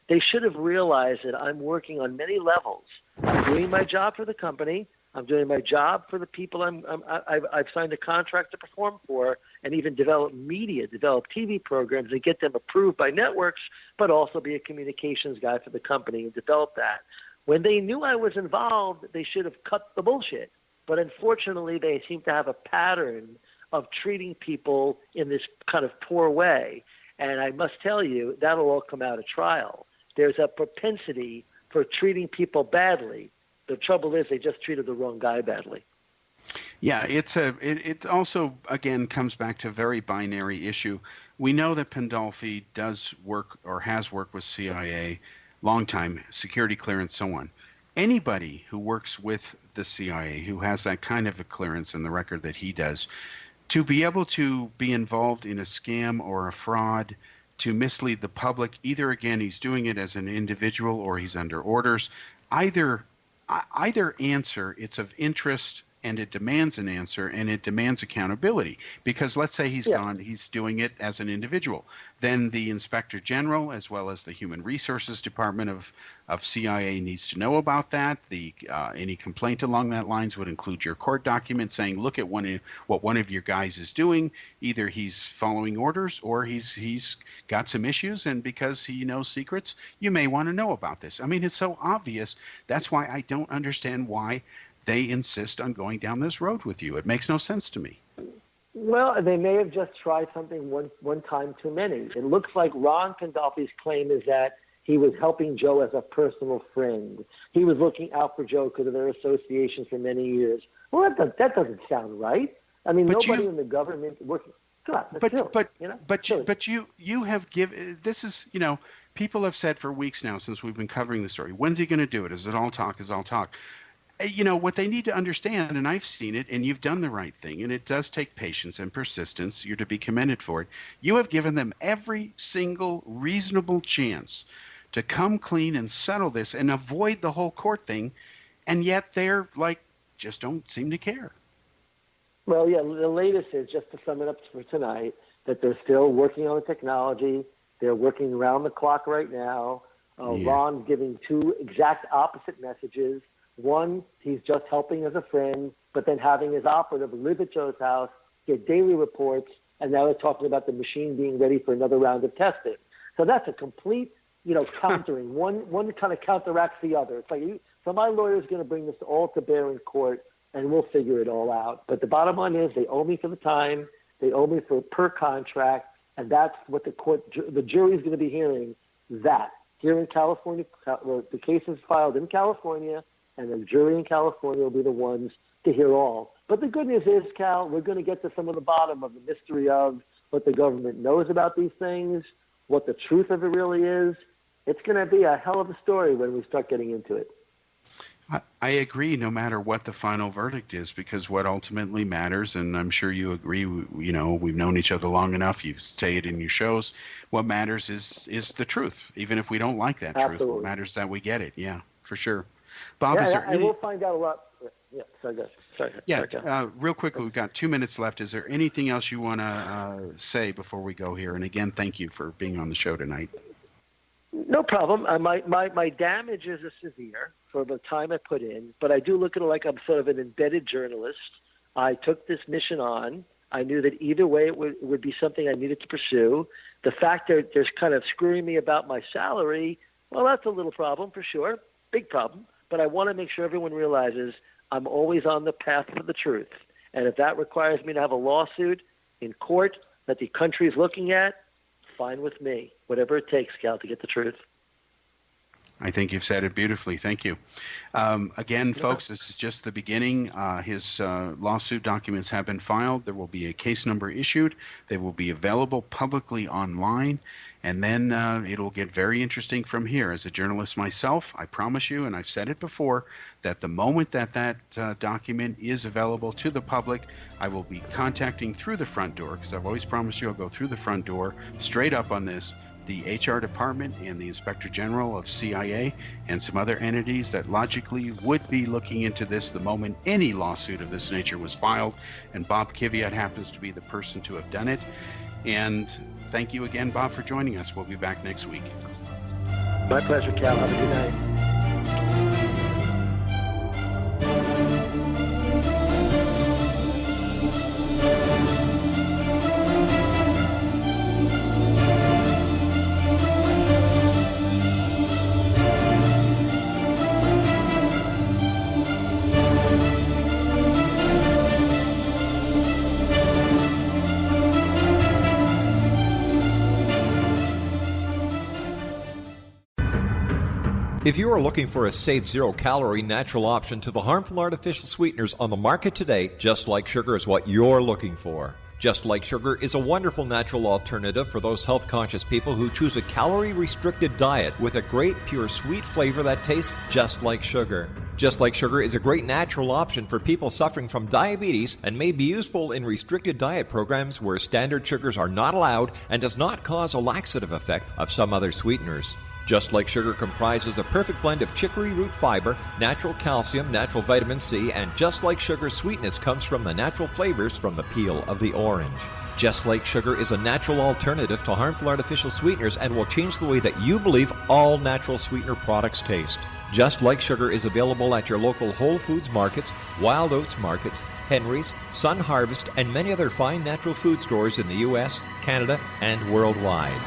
they should have realized that I'm working on many levels. I'm doing my job for the company. I'm doing my job for the people I've signed a contract to perform for, and even develop media, develop TV programs and get them approved by networks, but also be a communications guy for the company and develop that. When they knew I was involved, they should have cut the bullshit. But unfortunately, they seem to have a pattern of treating people in this kind of poor way. And I must tell you, that'll all come out at trial. There's a propensity for treating people badly. The trouble is they just treated the wrong guy badly. Yeah, it also, again, comes back to a very binary issue. We know that Pandolfi does work or has worked with CIA, long time, security clearance, so on. Anybody who works with the CIA, who has that kind of a clearance in the record that he does, to be able to be involved in a scam or a fraud, to mislead the public, either, again, he's doing it as an individual or he's under orders, either answer, it's of interest and it demands an answer and it demands accountability. Because let's say he's doing it as an individual. Then the Inspector General, as well as the Human Resources Department of CIA, needs to know about that. Any complaint along that lines would include your court document saying, look at what one of your guys is doing. Either he's following orders or he's got some issues, and because he knows secrets, you may want to know about this. I mean, it's so obvious. That's why I don't understand why they insist on going down this road with you. It makes no sense to me. Well, they may have just tried something one time too many. It looks like Ron Pandolfi's claim is that he was helping Joe as a personal friend. He was looking out for Joe because of their associations for many years. Well, that doesn't sound right. I mean, nobody in the government working. God, but you have given. This is, people have said for weeks now since we've been covering the story. When's he going to do it? Is it all talk? Is all talk? What they need to understand, and I've seen it, and you've done the right thing, and it does take patience and persistence. You're to be commended for it. You have given them every single reasonable chance to come clean and settle this and avoid the whole court thing, and yet they're just don't seem to care. Well, yeah, the latest is, just to sum it up for tonight, that they're still working on the technology. They're working around the clock right now. Ron's giving two exact opposite messages. One, he's just helping as a friend, but then having his operative live at Joe's house, get daily reports, and now they're talking about the machine being ready for another round of testing. So that's a complete, countering. One kind of counteracts the other. It's like, so my lawyer's going to bring this all to bear in court, and we'll figure it all out. But the bottom line is they owe me for the time. They owe me for per contract. And that's what the jury is going to be hearing, that. Here in California, the case is filed in California, and the jury in California will be the ones to hear all. But the good news is, Cal, we're going to get to some of the bottom of the mystery of what the government knows about these things, what the truth of it really is. It's going to be a hell of a story when we start getting into it. I agree, no matter what the final verdict is, because what ultimately matters, and I'm sure you agree, we've known each other long enough, you say it in your shows, what matters is the truth, even if we don't like that Absolutely. truth. What matters is that we get it. Yeah, for sure. Bob, is there I will find out a lot. Yeah, sorry. Real quickly, we've got 2 minutes left. Is there anything else you want to say before we go here? And again, thank you for being on the show tonight. No problem. My damages are severe for the time I put in, but I do look at it like I'm sort of an embedded journalist. I took this mission on. I knew that either way it would be something I needed to pursue. The fact that there's kind of screwing me about my salary, well, that's a little problem for sure, big problem. But I want to make sure everyone realizes I'm always on the path for the truth. And if that requires me to have a lawsuit in court that the country is looking at, fine with me. Whatever it takes, Cal, to get the truth. I think you've said it beautifully. Thank you. Again, folks, this is just the beginning. His lawsuit documents have been filed. There will be a case number issued. They will be available publicly online. And then it'll get very interesting from here. As a journalist myself, I promise you, and I've said it before, that the moment that document is available to the public, I will be contacting through the front door, because I've always promised you I'll go through the front door, straight up on this, the HR department and the Inspector General of CIA and some other entities that logically would be looking into this the moment any lawsuit of this nature was filed. And Bob Kiviat happens to be the person to have done it. And thank you again, Bob, for joining us. We'll be back next week. My pleasure, Cal. Have a good night. If you are looking for a safe, zero-calorie natural option to the harmful artificial sweeteners on the market today, Just Like Sugar is what you're looking for. Just Like Sugar is a wonderful natural alternative for those health-conscious people who choose a calorie-restricted diet with a great, pure, sweet flavor that tastes just like sugar. Just Like Sugar is a great natural option for people suffering from diabetes and may be useful in restricted diet programs where standard sugars are not allowed and does not cause a laxative effect of some other sweeteners. Just Like Sugar comprises a perfect blend of chicory root fiber, natural calcium, natural vitamin C, and Just Like Sugar's sweetness comes from the natural flavors from the peel of the orange. Just Like Sugar is a natural alternative to harmful artificial sweeteners and will change the way that you believe all natural sweetener products taste. Just Like Sugar is available at your local Whole Foods markets, Wild Oats markets, Henry's, Sun Harvest, and many other fine natural food stores in the U.S., Canada, and worldwide.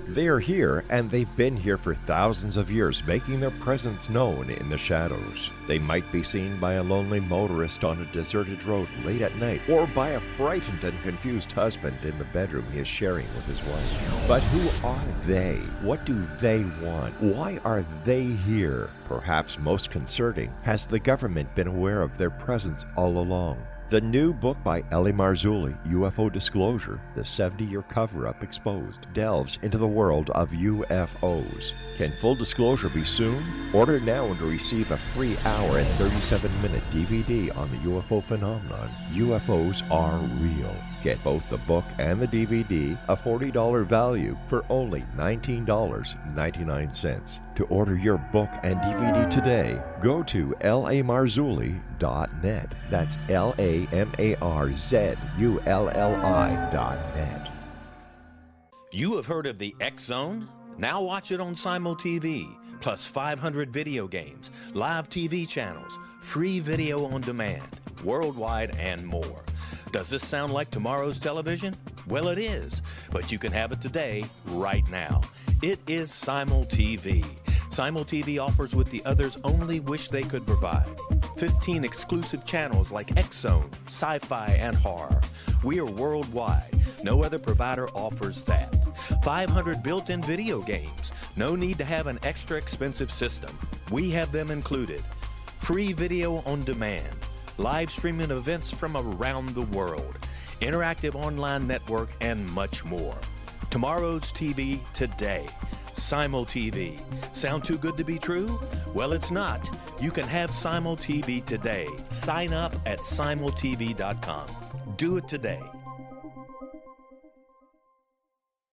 They are here, and they've been here for thousands of years, making their presence known in the shadows. They might be seen by a lonely motorist on a deserted road late at night, or by a frightened and confused husband in the bedroom he is sharing with his wife. But who are they? What do they want? Why are they here? Perhaps most concerning, has the government been aware of their presence all along? The new book by Ellie Marzulli, UFO Disclosure, the 70-year cover-up exposed, delves into the world of UFOs. Can full disclosure be soon? Order now and receive a free hour and 37-minute DVD on the UFO phenomenon. UFOs are real. Get both the book and the DVD, a $40 value, for only $19.99. To order your book and DVD today, go to lamarzulli.net. That's LAMARZULLI.net. You have heard of the X Zone? Now watch it on Simul TV, plus 500 video games, live TV channels, free video on demand, worldwide, and more. Does this sound like tomorrow's television? Well, it is, but you can have it today, right now. It is Simul TV. Simul TV offers what the others only wish they could provide. 15 exclusive channels like X-Zone, Sci-Fi, and Horror. We are worldwide. No other provider offers that. 500 built-in video games. No need to have an extra expensive system. We have them included. Free video on demand. Live streaming events from around the world. Interactive online network, and much more. Tomorrow's TV today. Simul TV. Sound too good to be true? Well, it's not. You can have Simul TV today. Sign up at simultv.com. Do it today.